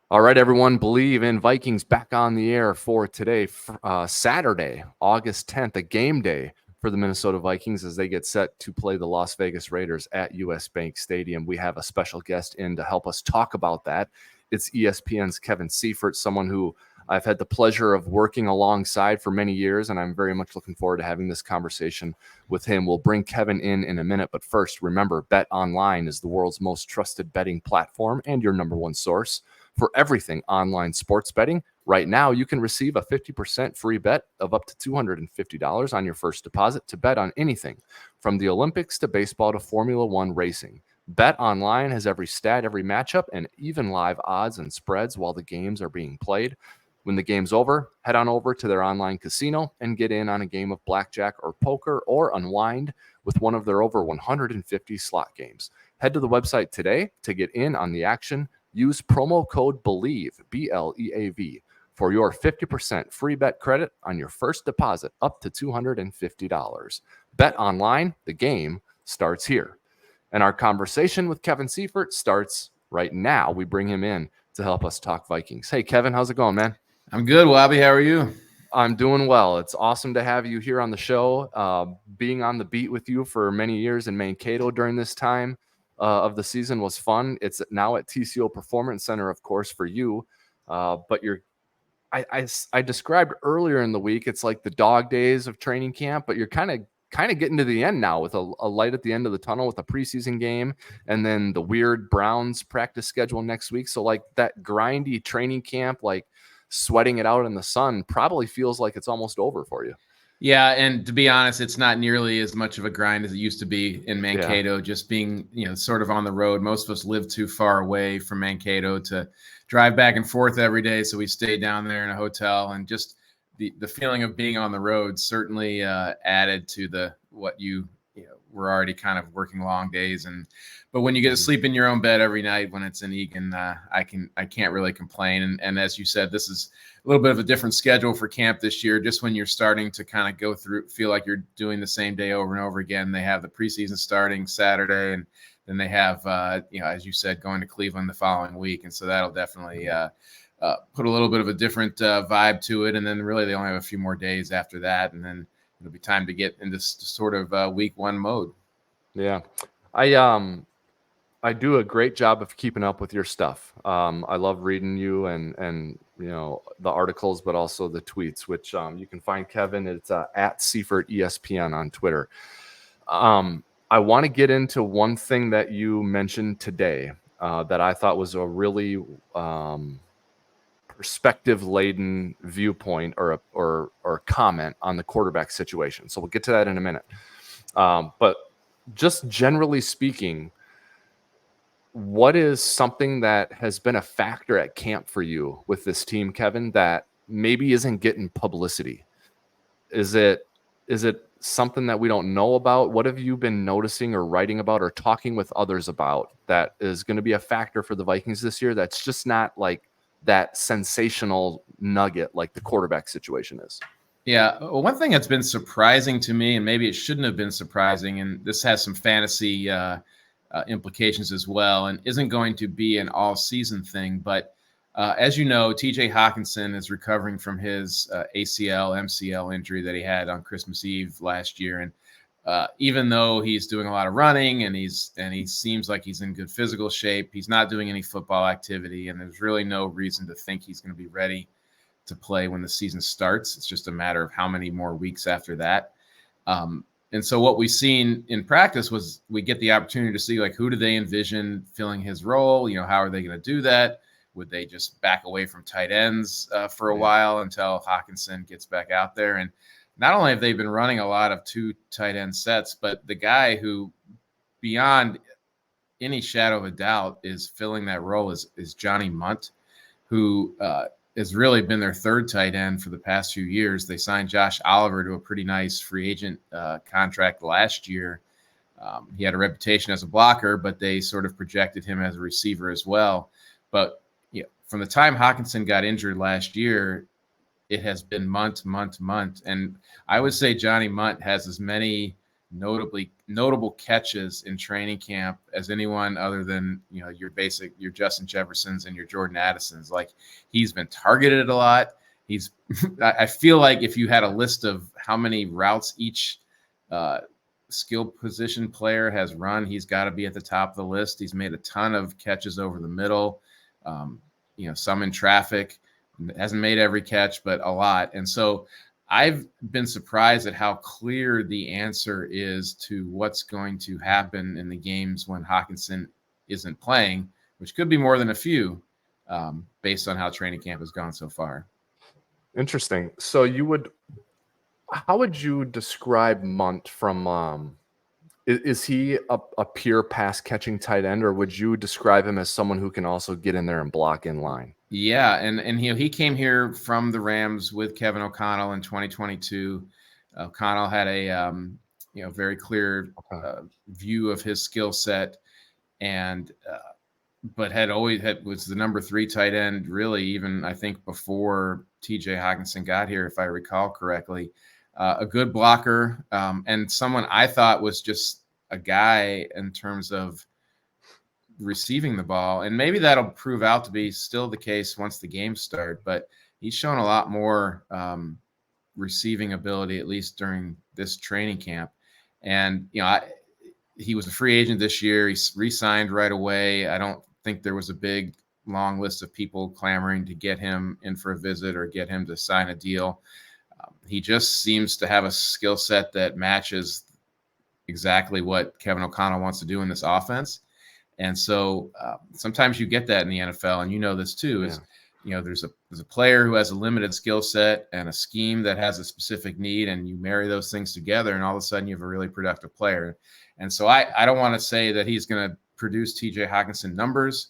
All right, everyone. Bleav in Vikings back on the air for today, Saturday, August 10th, a game day for the Minnesota Vikings as they get set to play the Las Vegas Raiders at US Bank Stadium. We have a special guest in to help us talk about that. It's ESPN's Kevin Seifert, someone who I've had the pleasure of working alongside for many years, and I'm very much looking forward to having this conversation with him. We'll bring Kevin in a minute, but first, remember, Bet Online is the world's most trusted betting platform and your number one source for everything online sports betting. Right now, you can receive a 50% free bet of up to $250 on your first deposit to bet on anything from the Olympics to baseball to Formula One racing. Bet Online has every stat, every matchup, and even live odds and spreads while the games are being played. When the game's over, head on over to their online casino and get in on a game of blackjack or poker or unwind with one of their over 150 slot games. Head to the website today to get in on the action. Use promo code Bleav, BLEAV, for your 50% free bet credit on your first deposit up to $250. Bet Online, the game starts here. And our conversation with Kevin Seifert starts right now. We bring him in to help us talk Vikings. Hey, Kevin, how's it going, man? I'm good, Wabi. How are you? I'm doing well. It's awesome to have you here on the show. Being on the beat with you for many years in Mankato during this time of the season was fun. It's now at TCO Performance Center, of course, for you. But I described earlier in the week, it's like the dog days of training camp, but you're kind of getting to the end now with a light at the end of the tunnel with a preseason game and then the weird Browns practice schedule next week. So like that grindy training camp, like sweating it out in the sun, probably feels like it's almost over for you. Yeah, and to be honest, it's not nearly as much of a grind as it used to be in Mankato, just being, sort of on the road. Most of us live too far away from Mankato to drive back and forth every day, so we stayed down there in a hotel, and just the feeling of being on the road certainly added to what you we're already kind of working long days. But when you get to sleep in your own bed every night when it's in Eagan, I can't really complain. And as you said, this is a little bit of a different schedule for camp this year. Just when you're starting to kind of go through, feel like you're doing the same day over and over again. They have the preseason starting Saturday, and then they have, as you said, going to Cleveland the following week. And so that'll definitely put a little bit of a different vibe to it. And then really they only have a few more days after that, and then it'll be time to get into sort of week one mode. Yeah. I do a great job of keeping up with your stuff. I love reading you and the articles, but also the tweets, which you can find Kevin. It's at Seifert ESPN on Twitter. I want to get into one thing that you mentioned today that I thought was a really perspective-laden viewpoint or comment on the quarterback situation. So we'll get to that in a minute. But just generally speaking, what is something that has been a factor at camp for you with this team, Kevin, that maybe isn't getting publicity? Is it something that we don't know about? What have you been noticing or writing about or talking with others about that is going to be a factor for the Vikings this year that's just not like that sensational nugget like the quarterback situation is? Yeah, one thing that's been surprising to me, and maybe it shouldn't have been surprising, and this has some fantasy implications as well, and isn't going to be an all-season thing, but as you know, TJ Hockenson is recovering from his ACL, MCL injury that he had on Christmas Eve last year, and even though he's doing a lot of running and he seems like he's in good physical shape, he's not doing any football activity, and there's really no reason to think he's going to be ready to play when the season starts. It's just a matter of how many more weeks after that. And so what we've seen in practice was we get the opportunity to see, like, who do they envision filling his role? How are they going to do that? Would they just back away from tight ends for a while until Hockenson gets back out there? And not only have they been running a lot of 2 tight end sets, but the guy who, beyond any shadow of a doubt, is filling that role is Johnny Mundt, who has really been their 3rd tight end for the past few years. They signed Josh Oliver to a pretty nice free agent contract last year. He had a reputation as a blocker, but they sort of projected him as a receiver as well. But from the time Hockenson got injured last year, it has been Mundt. And I would say Johnny Mundt has as many notable catches in training camp as anyone other than your Justin Jeffersons and your Jordan Addisons. Like, he's been targeted a lot. I feel like if you had a list of how many routes each skill position player has run, he's got to be at the top of the list. He's made a ton of catches over the middle, some in traffic. Hasn't made every catch, but a lot. And so I've been surprised at how clear the answer is to what's going to happen in the games when Hockenson isn't playing, which could be more than a few, based on how training camp has gone so far. Interesting. So how would you describe Mundt from, is he a pure pass catching tight end, or would you describe him as someone who can also get in there and block in line? Yeah, and he came here from the Rams with Kevin O'Connell in 2022. O'Connell had a very clear view of his skill set, and but was the number 3 tight end, really, even I think before TJ Hockenson got here, if I recall correctly. A good blocker, and someone I thought was just a guy in terms of receiving the ball. And maybe that'll prove out to be still the case once the games start, but he's shown a lot more receiving ability, at least during this training camp. And, he was a free agent this year. He re-signed right away. I don't think there was a big, long list of people clamoring to get him in for a visit or get him to sign a deal. He just seems to have a skill set that matches exactly what Kevin O'Connell wants to do in this offense. And so sometimes you get that in the NFL, and this too, is, there's a player who has a limited skill set and a scheme that has a specific need, and you marry those things together, and all of a sudden you have a really productive player. And so I don't want to say that he's going to produce TJ Hockenson numbers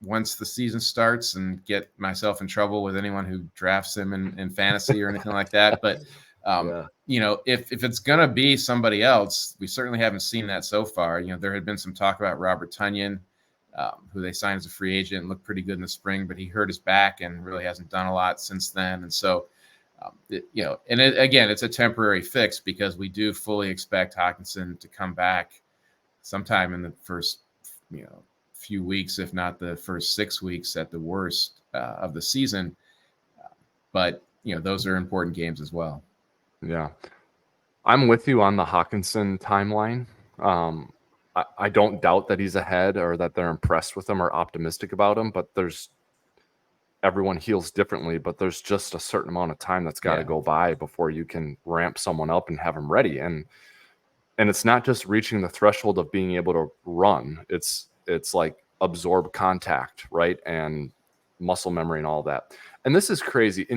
once the season starts and get myself in trouble with anyone who drafts him in fantasy or anything like that. But if it's going to be somebody else, we certainly haven't seen that so far. There had been some talk about Robert Tonyan, who they signed as a free agent and looked pretty good in the spring, but he hurt his back and really hasn't done a lot since then. And so, again, it's a temporary fix because we do fully expect Hockenson to come back sometime in the first, few weeks, if not the first 6 weeks at the worst of the season. But, those are important games as well. Yeah, I'm with you on the Hockenson timeline. I don't doubt that he's ahead or that they're impressed with him or optimistic about him, but everyone heals differently, but there's just a certain amount of time that's got to go by before you can ramp someone up and have them ready. And it's not just reaching the threshold of being able to run. It's like absorb contact, right? And muscle memory and all that. And this is crazy.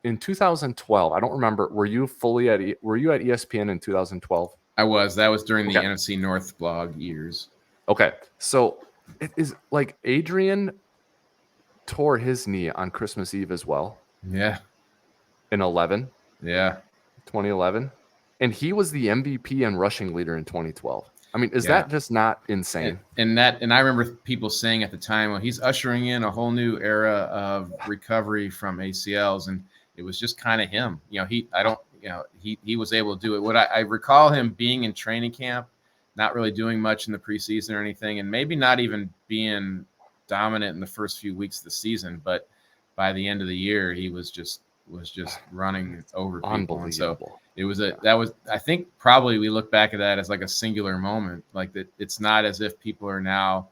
In 2012, I don't remember. Were you at ESPN in 2012? I was. That was during the NFC North blog years. Okay, so it is like Adrian tore his knee on Christmas Eve as well. Yeah. In 2011, and he was the MVP and rushing leader in 2012. I mean, is that just not insane? And I remember people saying at the time, well, he's ushering in a whole new era of recovery from ACLs, and it was just kind of him. He was able to do it. What I recall him being in training camp, not really doing much in the preseason or anything, and maybe not even being dominant in the first few weeks of the season, but by the end of the year, he was just running over people. And so I think probably we look back at that as like a singular moment. Like that, it's not as if people are now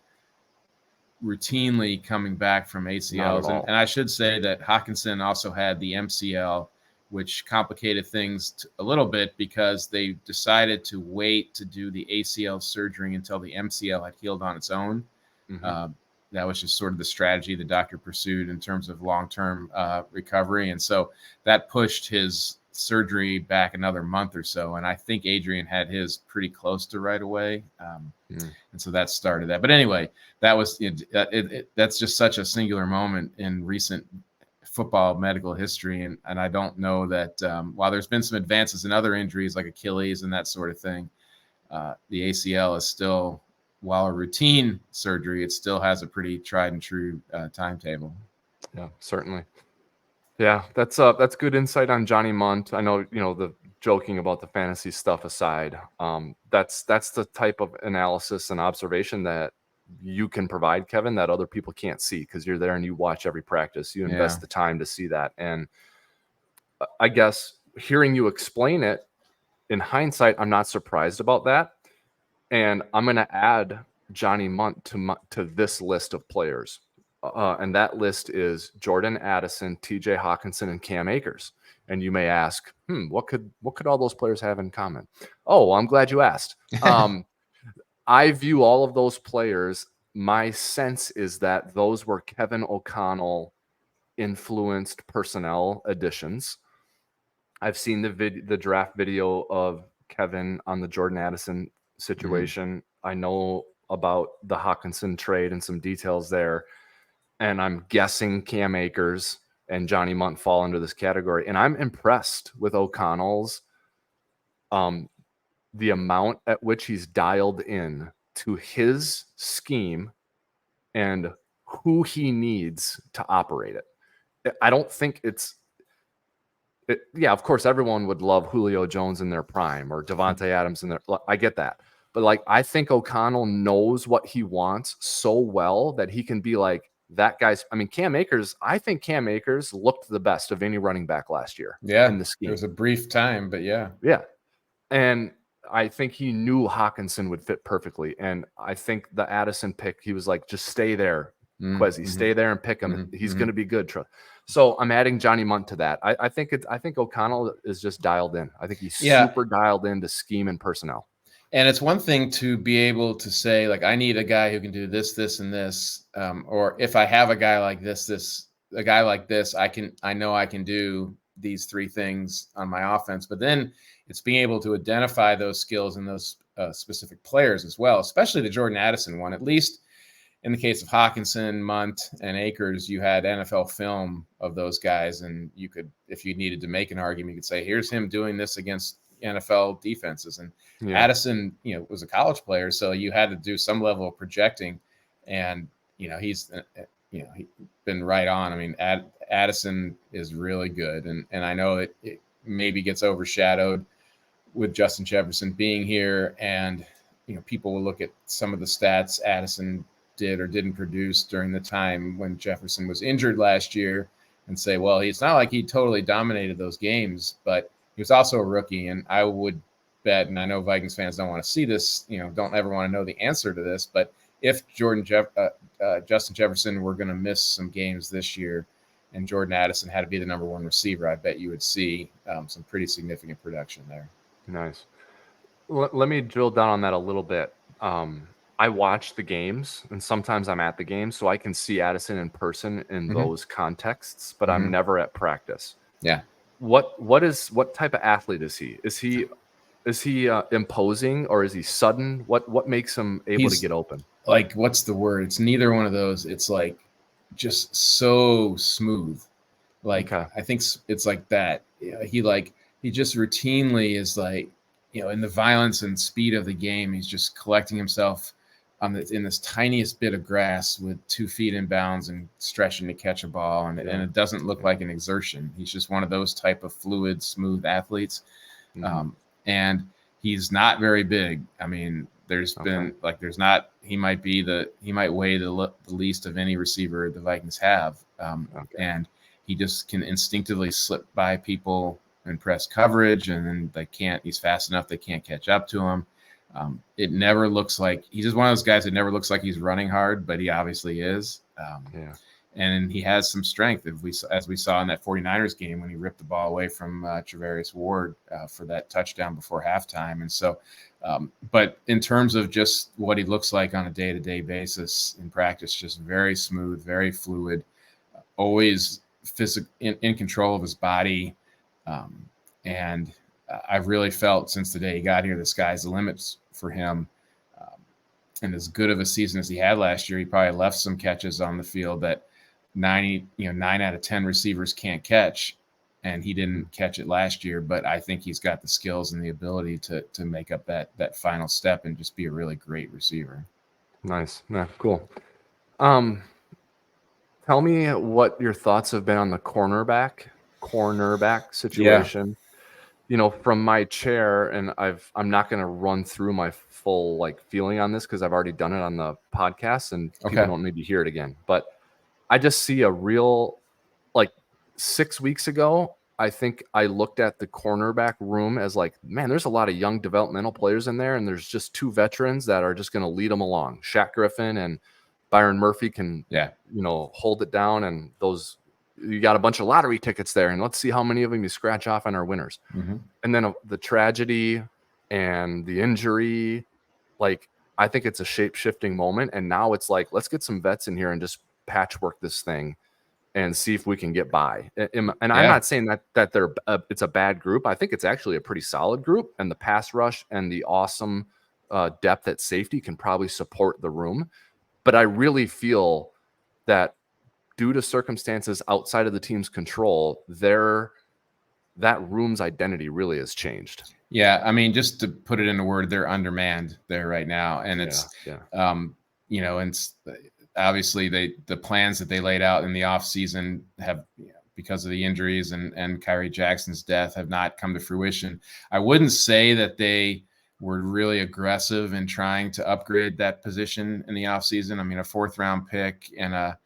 routinely coming back from ACLs. And I should say that Hockenson also had the MCL, which complicated things a little bit because they decided to wait to do the ACL surgery until the MCL had healed on its own. Mm-hmm. That was just sort of the strategy the doctor pursued in terms of long-term recovery. And so that pushed his surgery back another month or so. And I think Adrian had his pretty close to right away. And so that started that. But anyway, that was that's just such a singular moment in recent football medical history. And I don't know that while there's been some advances in other injuries like Achilles and that sort of thing, the ACL is still, while a routine surgery, it still has a pretty tried and true timetable. Yeah, certainly. Yeah, that's good insight on Johnny Mundt. I know, the joking about the fantasy stuff aside, that's the type of analysis and observation that you can provide, Kevin, that other people can't see because you're there and you watch every practice. You invest the time to see that. And I guess hearing you explain it in hindsight, I'm not surprised about that. And I'm going to add Johnny Mundt to this list of players. And that list is Jordan Addison, TJ Hockenson, and Cam Akers. And you may ask, what could all those players have in common? Oh, well, I'm glad you asked. I view all of those players. My sense is that those were Kevin O'Connell influenced personnel additions. I've seen the draft video of Kevin on the Jordan Addison situation. I know about the Hockenson trade and some details there. And I'm guessing Cam Akers and Johnny Mundt fall into this category. And I'm impressed with O'Connell's the amount at which he's dialed in to his scheme and who he needs to operate it. I don't think yeah, of course, everyone would love Julio Jones in their prime or Devontae Adams in their. I get that. But like, I think O'Connell knows what he wants so well that he can be like, that guy's. I mean, Cam Akers. I think Cam Akers looked the best of any running back last year. Yeah, in the scheme. There was a brief time, but yeah, and I think he knew Hockenson would fit perfectly. And I think the Addison pick, he was like, just stay there, Quezzy, stay there and pick him. He's going to be good. So I'm adding Johnny Mundt to that. I think O'Connell is just dialed in. I think he's super dialed into scheme and personnel. And it's one thing to be able to say, like, I need a guy who can do this, this, and this. Or if I have a guy like a guy like this, I know I can do these three things on my offense. But then it's being able to identify those skills in those specific players as well, especially the Jordan Addison one. At least in the case of Hockenson, Mundt, and Akers, you had NFL film of those guys. And you could, if you needed to make an argument, you could say, here's him doing this against NFL defenses. And Addison, was a college player, so you had to do some level of projecting, and he's been right on. I mean, Addison is really good, and I know it maybe gets overshadowed with Justin Jefferson being here, and people will look at some of the stats Addison did or didn't produce during the time when Jefferson was injured last year and say, well, it's not like he totally dominated those games, but he was also a rookie, and I would bet, and I know Vikings fans don't want to see this, don't ever want to know the answer to this, but if Justin Jefferson were going to miss some games this year and Jordan Addison had to be the number one receiver, I bet you would see some pretty significant production there. Nice. Let me drill down on that a little bit. I watch the games, and sometimes I'm at the games, so I can see Addison in person in those contexts, but I'm never at practice. Yeah. What type of athlete is he? Is he imposing, or is he sudden? What makes him able to get open? Like, what's the word? It's neither one of those. It's like just so smooth. Like, I think it's like that. He just routinely is like, in the violence and speed of the game, he's just collecting himself in this tiniest bit of grass with 2 feet in bounds and stretching to catch a ball. And it doesn't look like an exertion. He's just one of those type of fluid, smooth athletes. And he's not very big. I mean, he might weigh the least of any receiver the Vikings have. And he just can instinctively slip by people and press coverage, and then he's fast enough, they can't catch up to him. It never looks like he's just one of those guys that never looks like he's running hard, but he obviously is. And he has some strength, as we saw in that 49ers game when he ripped the ball away from Travarius Ward for that touchdown before halftime. And so, but in terms of just what he looks like on a day-to-day basis in practice, just very smooth, very fluid, always in control of his body. And I've really felt since the day he got here, the sky's the limits for him. And as good of a season as he had last year, he probably left some catches on the field that 9 out of 10 receivers can't catch, and he didn't catch it last year. But I think he's got the skills and the ability to make up that final step and just be a really great receiver. Nice. Yeah, cool. Tell me what your thoughts have been on the cornerback situation. from my chair, and I'm not going to run through my full feeling on this because I've already done it on the podcast and people don't need to hear it again. But I just see a real 6 weeks ago, I think I looked at the cornerback room as man, there's a lot of young developmental players in there, and there's just two veterans that are just going to lead them along. Shaq Griffin and Byron Murphy can, hold it down, and you got a bunch of lottery tickets there, and let's see how many of them you scratch off on our winners. Mm-hmm. And then the tragedy and the injury, I think it's a shape-shifting moment, and now it's let's get some vets in here and just patchwork this thing and see if we can get by. And I'm not saying that they're it's a bad group. I think it's actually a pretty solid group, and the pass rush and the awesome depth at safety can probably support the room. But I really feel that due to circumstances outside of the team's control, that room's identity really has changed. Yeah, I mean, just to put it in a word, they're undermanned there right now, and it's and it's obviously the plans that they laid out in the offseason have, because of the injuries and Kyrie Jackson's death, have not come to fruition. I wouldn't say that they were really aggressive in trying to upgrade that position in the offseason. I mean, a 4th-round pick and a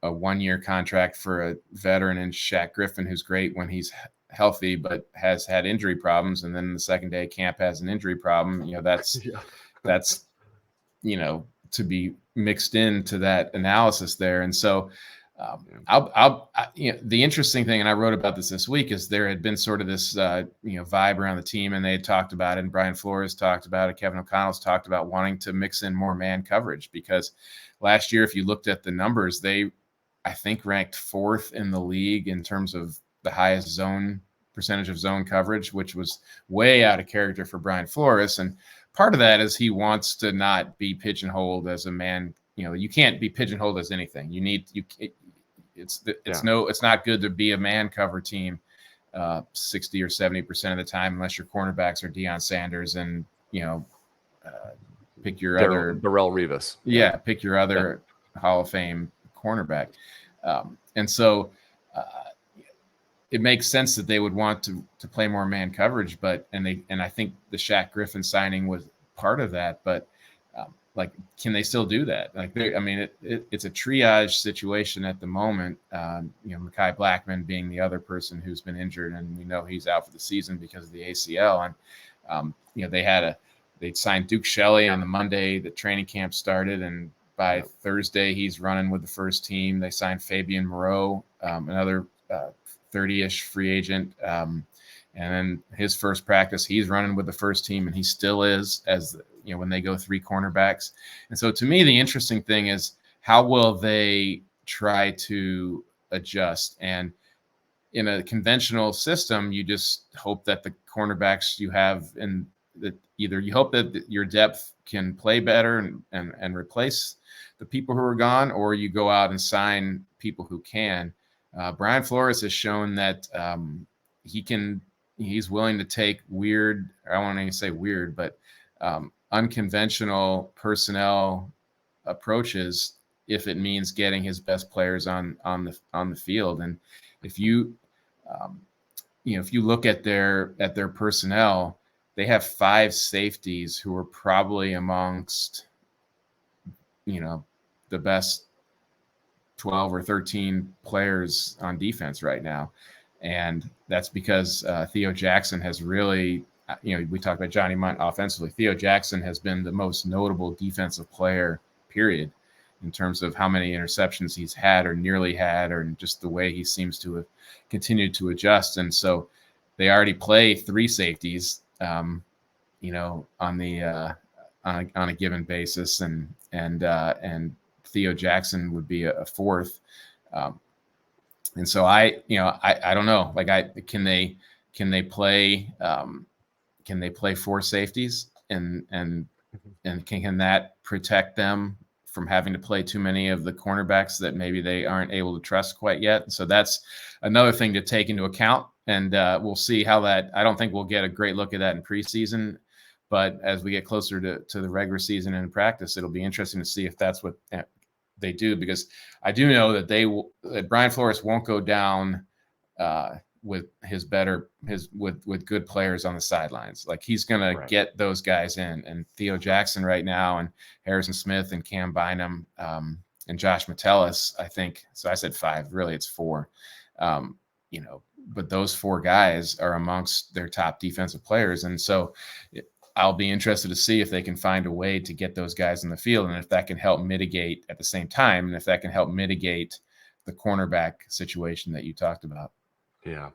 1-year contract for a veteran in Shaq Griffin, who's great when he's healthy, but has had injury problems. And then the second day camp has an injury problem. That's to be mixed into that analysis there. And so the interesting thing, and I wrote about this week, is there had been sort of this, vibe around the team, and they had talked about it, and Brian Flores talked about it. Kevin O'Connell's talked about wanting to mix in more man coverage, because last year, if you looked at the numbers, they, I think, ranked 4th in the league in terms of the highest percentage of zone coverage, which was way out of character for Brian Flores. And part of that is he wants to not be pigeonholed as a man. You can't be pigeonholed as anything. It's not good to be a man cover team 60 or 70% of the time, unless your cornerbacks are Deion Sanders and pick your other Darrelle Revis. Pick your other Hall of Fame cornerback. And so it makes sense that they would want to play more man coverage, and I think the Shaq Griffin signing was part of that. But can they still do that? It's a triage situation at the moment. Mekhi Blackman being the other person who's been injured, and we know he's out for the season because of the ACL. And they signed Duke Shelley on the Monday that training camp started, and by Thursday he's running with the first team. They signed Fabian Moreau, another 30-ish free agent. And then his first practice, he's running with the first team, and he still is, as when they go 3 cornerbacks. And so to me, the interesting thing is, how will they try to adjust? And in a conventional system, you just hope that the cornerbacks you have either you hope that your depth can play better and replace the people who are gone, or you go out and sign people who can. Brian Flores has shown that he's willing to take weird, I don't want to even say weird, but unconventional personnel approaches if it means getting his best players on the field. And if you look at their personnel, they have 5 safeties who are probably amongst the best 12 or 13 players on defense right now. And that's because Theo Jackson has really, we talked about Johnny Mundt offensively. Theo Jackson has been the most notable defensive player, period, in terms of how many interceptions he's had or nearly had, or just the way he seems to have continued to adjust. And so they already play 3 safeties, on a given basis, and Theo Jackson would be a 4th. And so I don't know, can they play 4 safeties and can that protect them from having to play too many of the cornerbacks that maybe they aren't able to trust quite yet? And so that's another thing to take into account. And we'll see how that, I don't think we'll get a great look at that in preseason, but as we get closer to the regular season and practice, it'll be interesting to see if that's what they do, because I do know that that Brian Flores won't go down with with good players on the sidelines. Like he's going to get those guys in, and Theo Jackson right now, and Harrison Smith and Cam Bynum, and Josh Metellus, I think. So I said 5, really it's 4. But those 4 guys are amongst their top defensive players. And so I'll be interested to see if they can find a way to get those guys in the field, and if that can help mitigate at the same time, and if that can help mitigate the cornerback situation that you talked about. Yeah.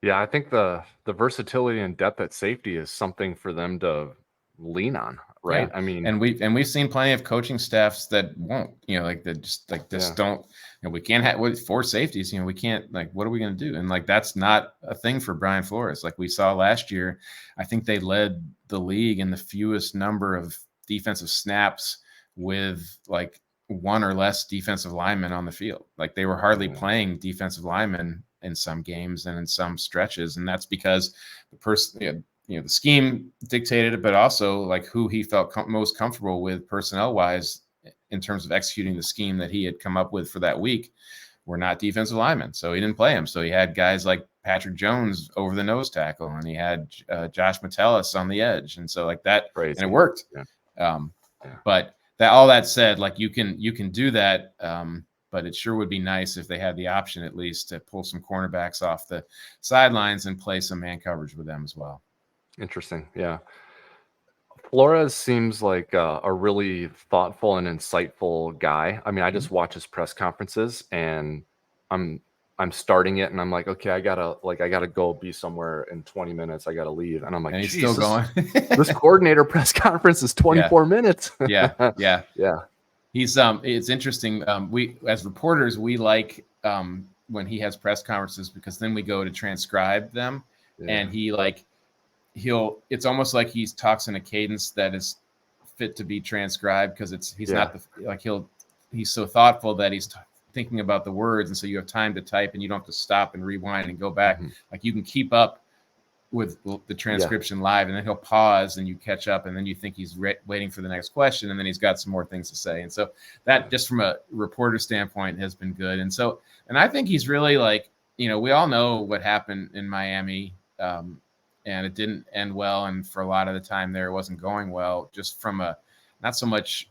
Yeah, I think the versatility and depth at safety is something for them to lean on, right? Yeah. I mean, and we've seen plenty of coaching staffs that won't, that just don't, we can't have 4 safeties, we can't, what are we going to do? And that's not a thing for Brian Flores. Like we saw last year, I think they led the league in the fewest number of defensive snaps with 1 or less defensive linemen on the field. Like they were hardly playing defensive linemen in some games and in some stretches. And that's because the person, the scheme dictated it, but also who he felt most comfortable with personnel wise in terms of executing the scheme that he had come up with for that week were not defensive linemen. So he didn't play them. So he had guys like Patrick Jones over the nose tackle, and he had Josh Metellus on the edge. And so that, crazy. And it worked. Yeah. But all that said, you can do that. But it sure would be nice if they had the option at least to pull some cornerbacks off the sidelines and play some man coverage with them as well. Interesting. Yeah. Flores seems like a really thoughtful and insightful guy. I mean, I just watch his press conferences, and I'm starting it, and I'm like, okay, I gotta go be somewhere in 20 minutes. I gotta leave, and I'm like, and he's still going. This coordinator press conference is 24 minutes. Yeah. He's it's interesting. We as reporters, we like when he has press conferences, because then we go to transcribe them, and it's almost like he talks in a cadence that is fit to be transcribed, because he's so thoughtful that he's thinking about the words, and so you have time to type, and you don't have to stop and rewind and go back. You can keep up with the transcription live, and then he'll pause and you catch up, and then you think he's waiting for the next question, and then he's got some more things to say. And so that, just from a reporter standpoint, has been good. And I think he's really we all know what happened in Miami, and it didn't end well, and for a lot of the time there, it wasn't going well, just from not so much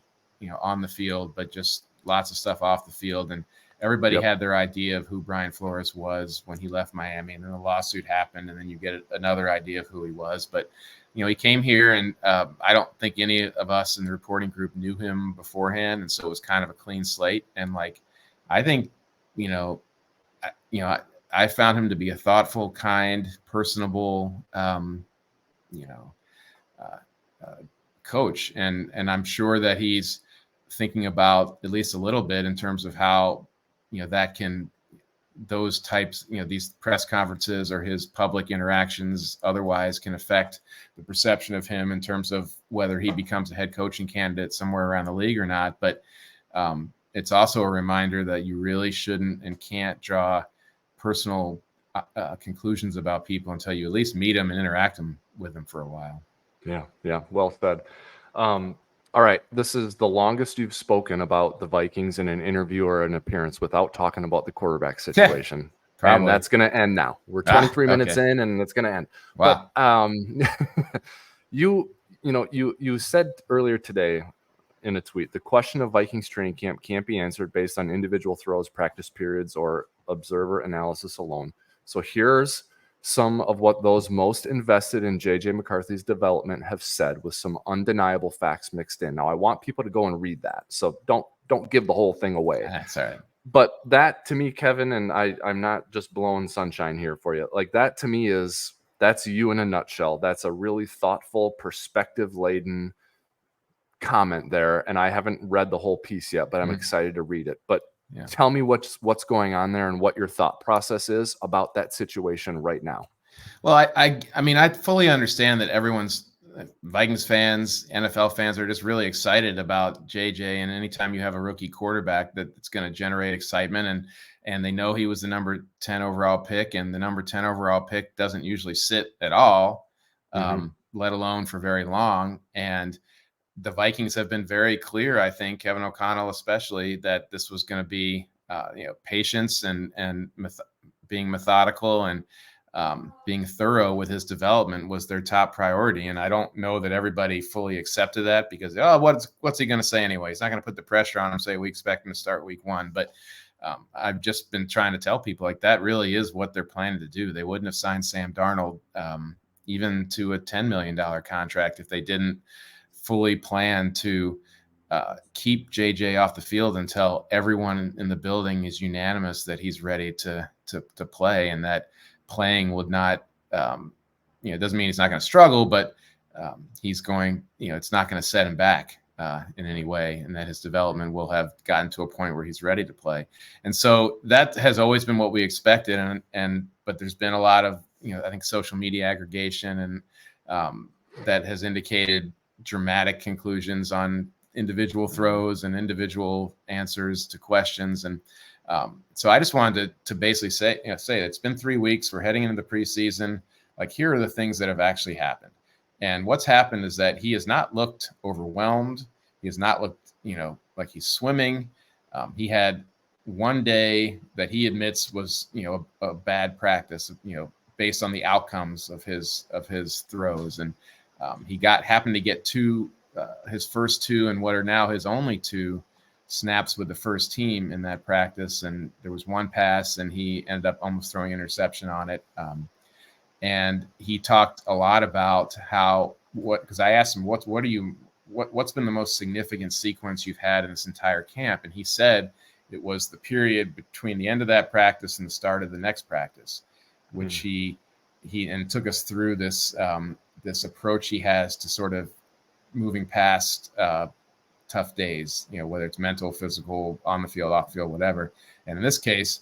on the field, but just lots of stuff off the field. And everybody had their idea of who Brian Flores was when he left Miami, and then the lawsuit happened, and then you get another idea of who he was. But, he came here, and I don't think any of us in the reporting group knew him beforehand, and so it was kind of a clean slate. And I think, I found him to be a thoughtful, kind, personable, coach, and I'm sure that he's thinking about at least a little bit in terms of how those types, these press conferences or his public interactions otherwise can affect the perception of him in terms of whether he becomes a head coaching candidate somewhere around the league or not. But it's also a reminder that you really shouldn't and can't draw personal conclusions about people until you at least meet them and interact with them for a while. Yeah. Well said. All right. This is the longest you've spoken about the Vikings in an interview or an appearance without talking about the quarterback situation. And that's going to end now. We're 23 minutes in, and it's going to end. Wow. But you said earlier today in a tweet, the question of Vikings training camp can't be answered based on individual throws, practice periods, or observer analysis alone. So here's some of what those most invested in JJ McCarthy's development have said, with some undeniable facts mixed in. Now, I want people to go and read that, so don't give the whole thing away. That's all right. But that, to me, Kevin, and I'm not just blowing sunshine here for you. That to me that's you in a nutshell. That's a really thoughtful, perspective-laden comment there, and I haven't read the whole piece yet, but I'm excited to read it. But tell me what's going on there and what your thought process is about that situation right now. Well, I mean, I fully understand that everyone's Vikings fans, NFL fans are just really excited about JJ. And anytime you have a rookie quarterback, that's going to generate excitement. And they know he was the number 10 overall pick, and the number 10 overall pick doesn't usually sit at all, let alone for very long. And the Vikings have been very clear, I think, Kevin O'Connell especially, that this was going to be patience and being methodical and being thorough with his development was their top priority. And I don't know that everybody fully accepted that because, what's he going to say anyway? He's not going to put the pressure on him, say we expect him to start week 1. But I've just been trying to tell people like that really is what they're planning to do. They wouldn't have signed Sam Darnold even to a $10 million contract if they didn't fully plan to keep JJ off the field until everyone in the building is unanimous that he's ready to play, and that playing would not, it doesn't mean he's not going to struggle, but he's going, it's not going to set him back in any way, and that his development will have gotten to a point where he's ready to play. And so that has always been what we expected. But there's been a lot of, I think social media aggregation and that has indicated dramatic conclusions on individual throws and individual answers to questions. And so I just wanted to basically say it's been 3 weeks. We're heading into the preseason. Like, here are the things that have actually happened. And what's happened is that he has not looked overwhelmed. He has not looked, like he's swimming. He had one day that he admits was, a bad practice, based on the outcomes of his throws. And he happened to get his first 2 and what are now his only 2 snaps with the first team in that practice. And there was one pass and he ended up almost throwing an interception on it. And he talked a lot about because I asked him, what's been the most significant sequence you've had in this entire camp? And he said it was the period between the end of that practice and the start of the next practice, which he took us through this approach he has to sort of moving past tough days, whether it's mental, physical, on the field, off the field, whatever. And in this case,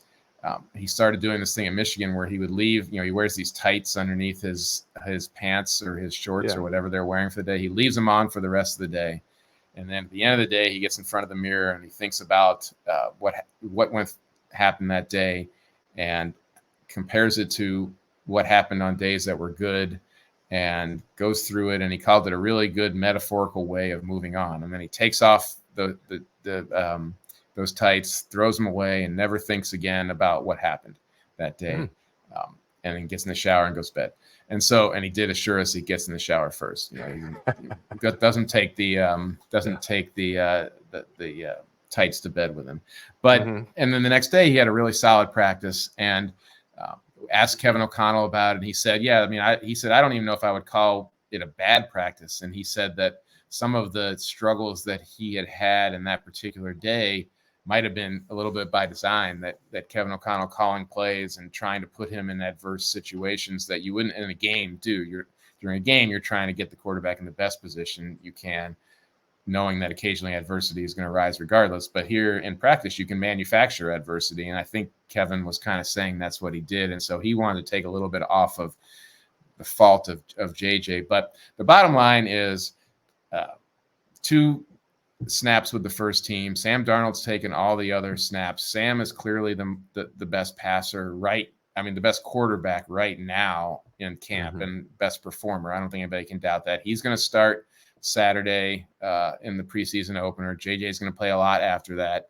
he started doing this thing in Michigan where he would leave, he wears these tights underneath his pants or his shorts or whatever they're wearing for the day. He leaves them on for the rest of the day. And then at the end of the day, he gets in front of the mirror and he thinks about what happened that day and compares it to what happened on days that were good and goes through it. And he called it a really good metaphorical way of moving on. And then he takes off those tights, throws them away, and never thinks again about what happened that day. And then gets in the shower and goes to bed. And he did assure us he gets in the shower first. He doesn't take the tights to bed with him. But and then the next day he had a really solid practice and asked Kevin O'Connell about it. And he said, I don't even know if I would call it a bad practice. And he said that some of the struggles that he had in that particular day might have been a little bit by design, that Kevin O'Connell calling plays and trying to put him in adverse situations that you wouldn't in a game do. During a game, you're trying to get the quarterback in the best position you can, knowing that occasionally adversity is going to rise regardless. But here in practice, you can manufacture adversity. And I think Kevin was kind of saying that's what he did. And so he wanted to take a little bit off of the fault of JJ. But the bottom line is 2 snaps with the first team. Sam Darnold's taken all the other snaps. Sam is clearly the best passer, the best quarterback right now in camp and best performer. I don't think anybody can doubt that. He's going to start Saturday in the preseason opener. JJ is going to play a lot after that.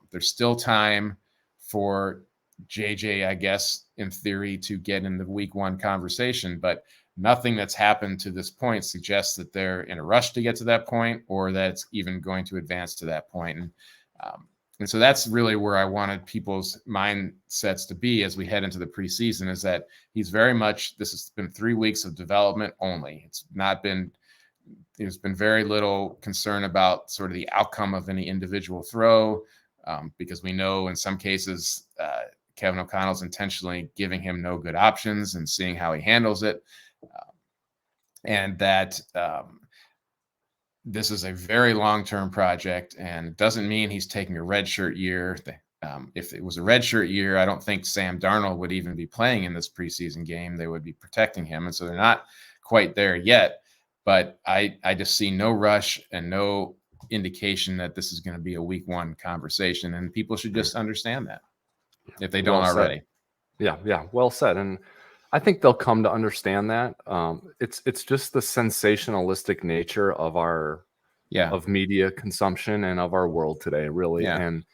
There's still time for JJ, I guess, in theory, to get in the week 1 conversation, but nothing that's happened to this point suggests that they're in a rush to get to that point or that it's even going to advance to that point. And so that's really where I wanted people's mindsets to be as we head into the preseason, is that he's very much, this has been 3 weeks of development only. There's been very little concern about sort of the outcome of any individual throw because we know in some cases Kevin O'Connell's intentionally giving him no good options and seeing how he handles it. And that this is a very long-term project, and it doesn't mean he's taking a redshirt year. If it was a redshirt year, I don't think Sam Darnold would even be playing in this preseason game. They would be protecting him, and so they're not quite there yet. But I just see no rush and no indication that this is going to be a week 1 conversation, and people should just understand that if they don't already. Yeah, well said. And I think they'll come to understand that. It's just the sensationalistic nature of of media consumption and of our world today, really. And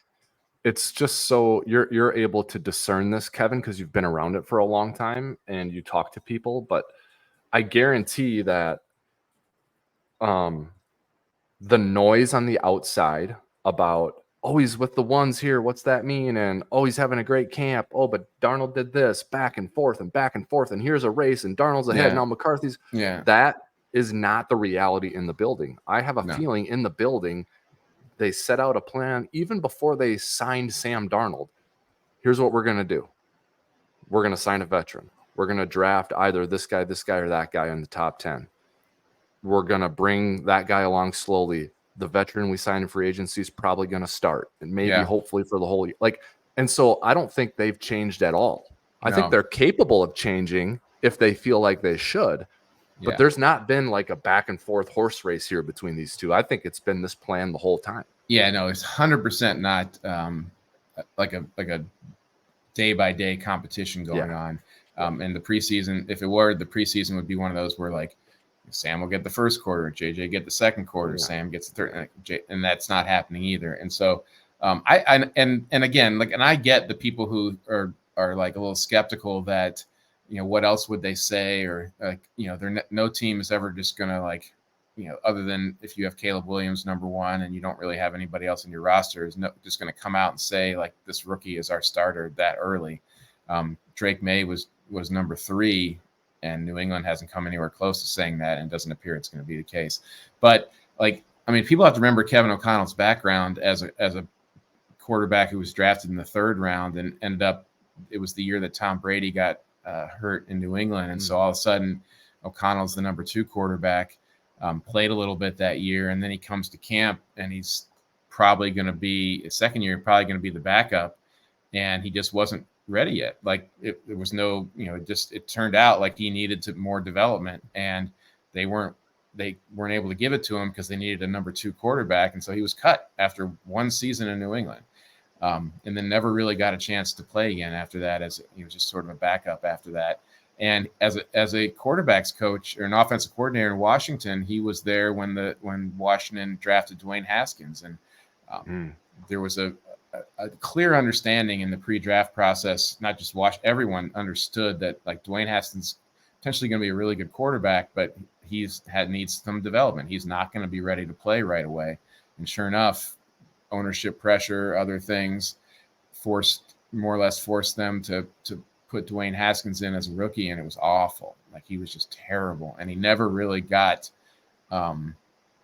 it's just so you're able to discern this, Kevin, because you've been around it for a long time and you talk to people. But I guarantee that the noise on the outside about, oh, he's with the ones here, what's that mean? And oh, he's having a great camp. Oh, but Darnold did this, back and forth, and here's a race, and Darnold's ahead. Now McCarthy's. That is not the reality in the building. I have a feeling in the building they set out a plan even before they signed Sam Darnold. Here's what we're going to do. We're going to sign a veteran. We're going to draft either this guy, or that guy in the top 10. We're going to bring that guy along slowly. The veteran we sign in free agency is probably going to start, and maybe hopefully for the whole year. And so I don't think they've changed at all. I think they're capable of changing if they feel like they should. But there's not been like a back and forth horse race here between these two. I think it's been this plan the whole time. Yeah, no, it's 100% not like a day by day competition going on. In the preseason, if it were, the preseason would be one of those where like Sam will get the first quarter, JJ get the second quarter, Sam gets the third, and that's not happening either. And so I get the people who are like a little skeptical that, what else would they say? Or no team is ever just going to other than if you have Caleb Williams number one and you don't really have anybody else in your roster, is just going to come out and say like this rookie is our starter that early. Drake May was number 3, and New England hasn't come anywhere close to saying that, and it doesn't appear it's going to be the case. But people have to remember Kevin O'Connell's background as a quarterback who was drafted in the 3rd round and ended up. It was the year that Tom Brady got hurt in New England, and so all of a sudden O'Connell's the number 2 quarterback. Played a little bit that year, and then he comes to camp, and he's probably going to be his second year, probably going to be the backup, and he just wasn't ready yet. There was no, it turned out like he needed more development, and they weren't able to give it to him because they needed a number 2 quarterback, and so he was cut after 1 season in New England, and then never really got a chance to play again after that, as he was just sort of a backup after that. And as a quarterbacks coach or an offensive coordinator in Washington, he was there when Washington drafted Dwayne Haskins, and there was a clear understanding in the pre-draft process. Not just everyone understood that like Dwayne Haskins potentially going to be a really good quarterback, but needs some development. He's not going to be ready to play right away. And sure enough, ownership pressure, other things, more or less forced them to put Dwayne Haskins in as a rookie, and it was awful. Like he was just terrible, and he never really got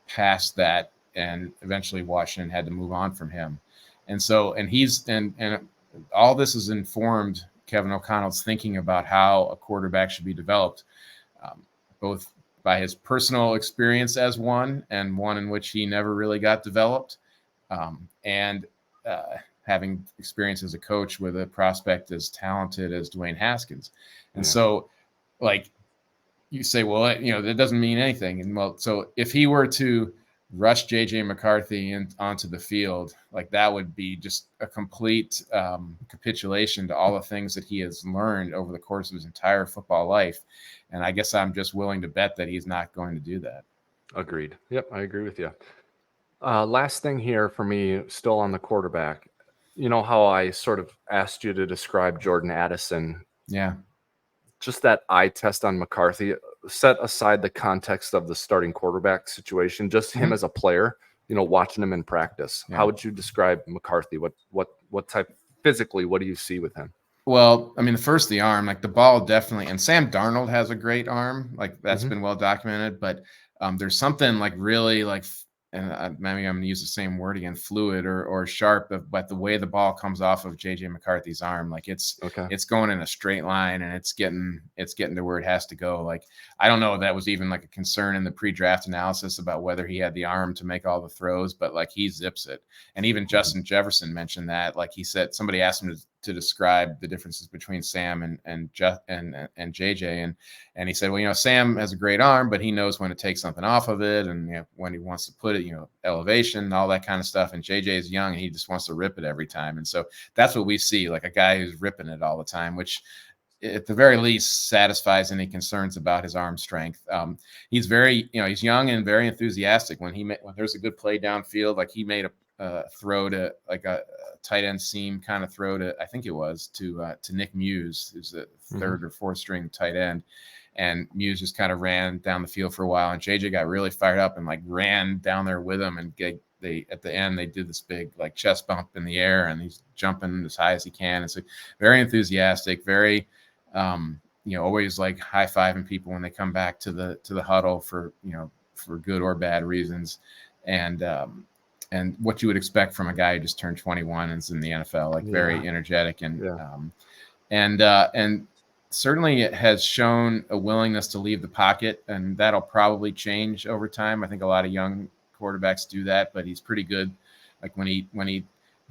past that. And eventually, Washington had to move on from him. And so, and all this has informed Kevin O'Connell's thinking about how a quarterback should be developed, both by his personal experience as one, and one in which he never really got developed, and having experience as a coach with a prospect as talented as Dwayne Haskins. And so like you say, well, that doesn't mean anything. And so if he were to rush JJ McCarthy onto the field, like that would be just a complete capitulation to all the things that he has learned over the course of his entire football life. And I guess I'm just willing to bet that he's not going to do that. Agreed. Yep, I agree with you. Last thing here for me, still on the quarterback. You know how I sort of asked you to describe Jordan Addison? Yeah. Just that eye test on McCarthy, set aside the context of the starting quarterback situation, just him as a player, watching him in practice. Yeah. How would you describe McCarthy? What type physically, what do you see with him? Well, the arm, like the ball definitely, and Sam Darnold has a great arm. Like that's been well documented, but there's something like really like, and maybe I'm going to use the same word again, fluid or sharp, but the way the ball comes off of JJ McCarthy's arm, like it's going in a straight line, and it's getting to where it has to go. Like, I don't know if that was even like a concern in the pre-draft analysis about whether he had the arm to make all the throws, but like he zips it. And even Justin Jefferson mentioned that, like he said, somebody asked him to describe the differences between Sam and JJ, and he said, well, Sam has a great arm, but he knows when to take something off of it, and when he wants to put it, elevation and all that kind of stuff. And JJ is young, and he just wants to rip it every time. And so that's what we see, like a guy who's ripping it all the time, which at the very least satisfies any concerns about his arm strength. He's very, he's young and very enthusiastic. When there's a good play downfield, like he made a throw to like a tight end seam kind of throw to, I think it was to Nick Muse, who's the third or fourth string tight end. And Muse just kind of ran down the field for a while, and JJ got really fired up and like ran down there with him. And they at the end they did this big like chest bump in the air, and he's jumping as high as he can. It's like very enthusiastic, very always like high fiving people when they come back to the huddle for for good or bad reasons, and what you would expect from a guy who just turned 21 and is in the NFL, like very energetic and certainly it has shown a willingness to leave the pocket, and that'll probably change over time. I think a lot of young quarterbacks do that, but he's pretty good. Like when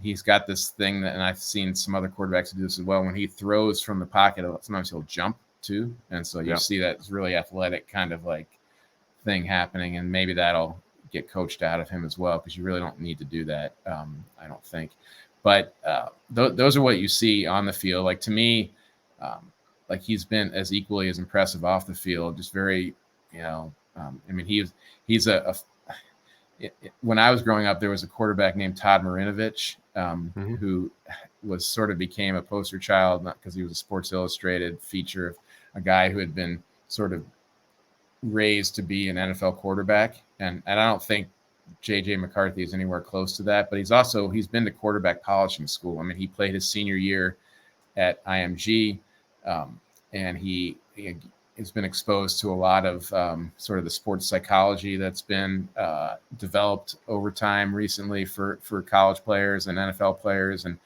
he's got this thing that, and I've seen some other quarterbacks do this as well. When he throws from the pocket, sometimes he'll jump too, and so you see that really athletic kind of like thing happening, and maybe that'll get coached out of him as well, because you really don't need to do that, I don't think. But those are what you see on the field. Like to me, like he's been as equally as impressive off the field. Just very, I mean, he's when I was growing up, there was a quarterback named Todd Marinovich, who was sort of became a poster child, not because he was a Sports Illustrated feature of a guy who had been sort of raised to be an NFL quarterback. And I don't think JJ McCarthy is anywhere close to that, but he's been to quarterback polishing school. I mean, he played his senior year at IMG, and he has been exposed to a lot of sort of the sports psychology that's been developed over time recently for college players and NFL players, and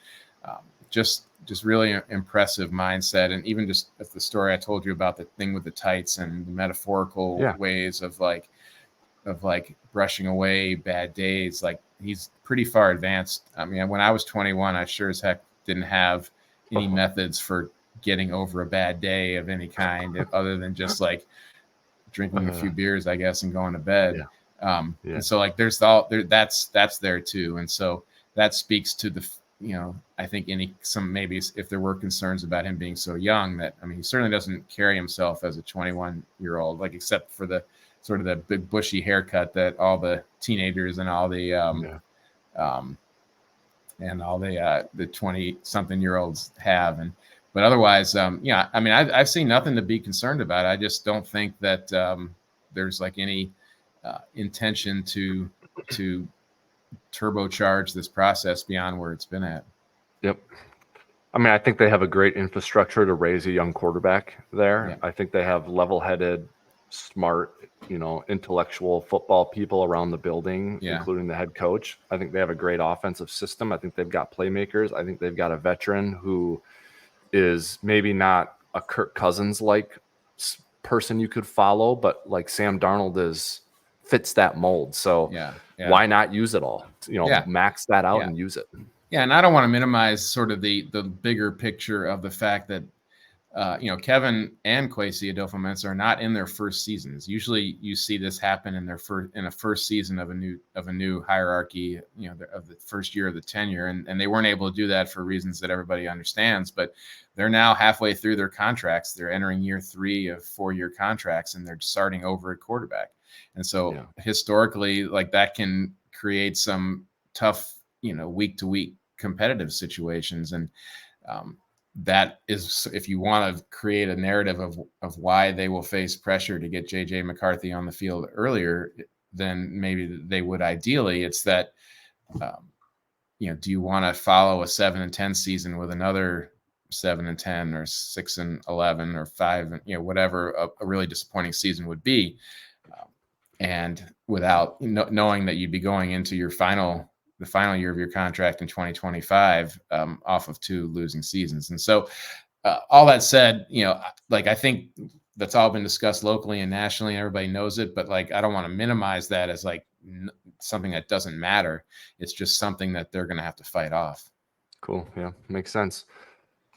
just really impressive mindset. And even just the story I told you about the thing with the tights and the metaphorical ways of like brushing away bad days. Like he's pretty far advanced. I mean, when I was 21, I sure as heck didn't have any methods for getting over a bad day of any kind other than just like drinking a few beers, I guess, and going to bed. And so like there's that's there too. And so that speaks to the, I think maybe if there were concerns about him being so young, that, I mean, he certainly doesn't carry himself as a 21-year-old, like except for the sort of the big bushy haircut that all the teenagers and all the and all the 20-something-year-olds have. But otherwise, I mean, I've seen nothing to be concerned about. I just don't think that there's like any intention to turbocharge this process beyond where it's been at. Yep. I mean, I think they have a great infrastructure to raise a young quarterback there. I think they have level-headed, smart, intellectual football people around the building, including the head coach. I think they have a great offensive system. I think they've got playmakers. I think they've got a veteran who is maybe not a Kirk Cousins-like person you could follow, but like Sam Darnold fits that mold. So why not use it all? Max that out and use it. Yeah, and I don't want to minimize sort of the bigger picture of the fact that Kevin and Kwesi Adolfo-Mensah are not in their first seasons. Usually, you see this happen in a first season of a new hierarchy, of the first year of the tenure, and they weren't able to do that for reasons that everybody understands. But they're now halfway through their contracts. They're entering year 3 of 4-year contracts, and they're starting over at quarterback. And so historically, like that can create some tough, week to week competitive situations, and that is, if you want to create a narrative of why they will face pressure to get JJ McCarthy on the field earlier than maybe they would ideally, it's that, do you want to follow a 7-10 season with another 7-10 or 6-11 or 5, whatever a really disappointing season would be, and without knowing that you'd be going into the final year of your contract in 2025 off of 2 losing seasons. And so all that said, I think that's all been discussed locally and nationally, and everybody knows it, but like, I don't want to minimize that as like something that doesn't matter. It's just something that they're going to have to fight off. Cool. Yeah. Makes sense.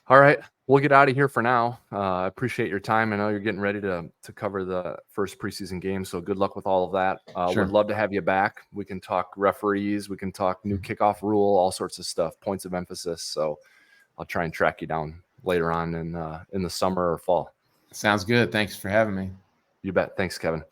All right. We'll get out of here for now. I appreciate your time. I know you're getting ready to cover the first preseason game, so good luck with all of that. Sure. We'd love to have you back. We can talk referees. We can talk new kickoff rule, all sorts of stuff, points of emphasis. So I'll try and track you down later on in the summer or fall. Sounds good. Thanks for having me. You bet. Thanks, Kevin.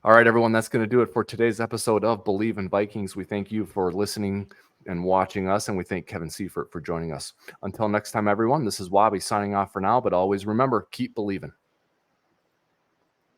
All right, everyone. That's going to do it for today's episode of Bleav in Vikings. We thank you for listening and watching us, and we thank Kevin Seifert for joining us. Until next time, everyone, this is Wabi signing off for now, but always remember, keep believing.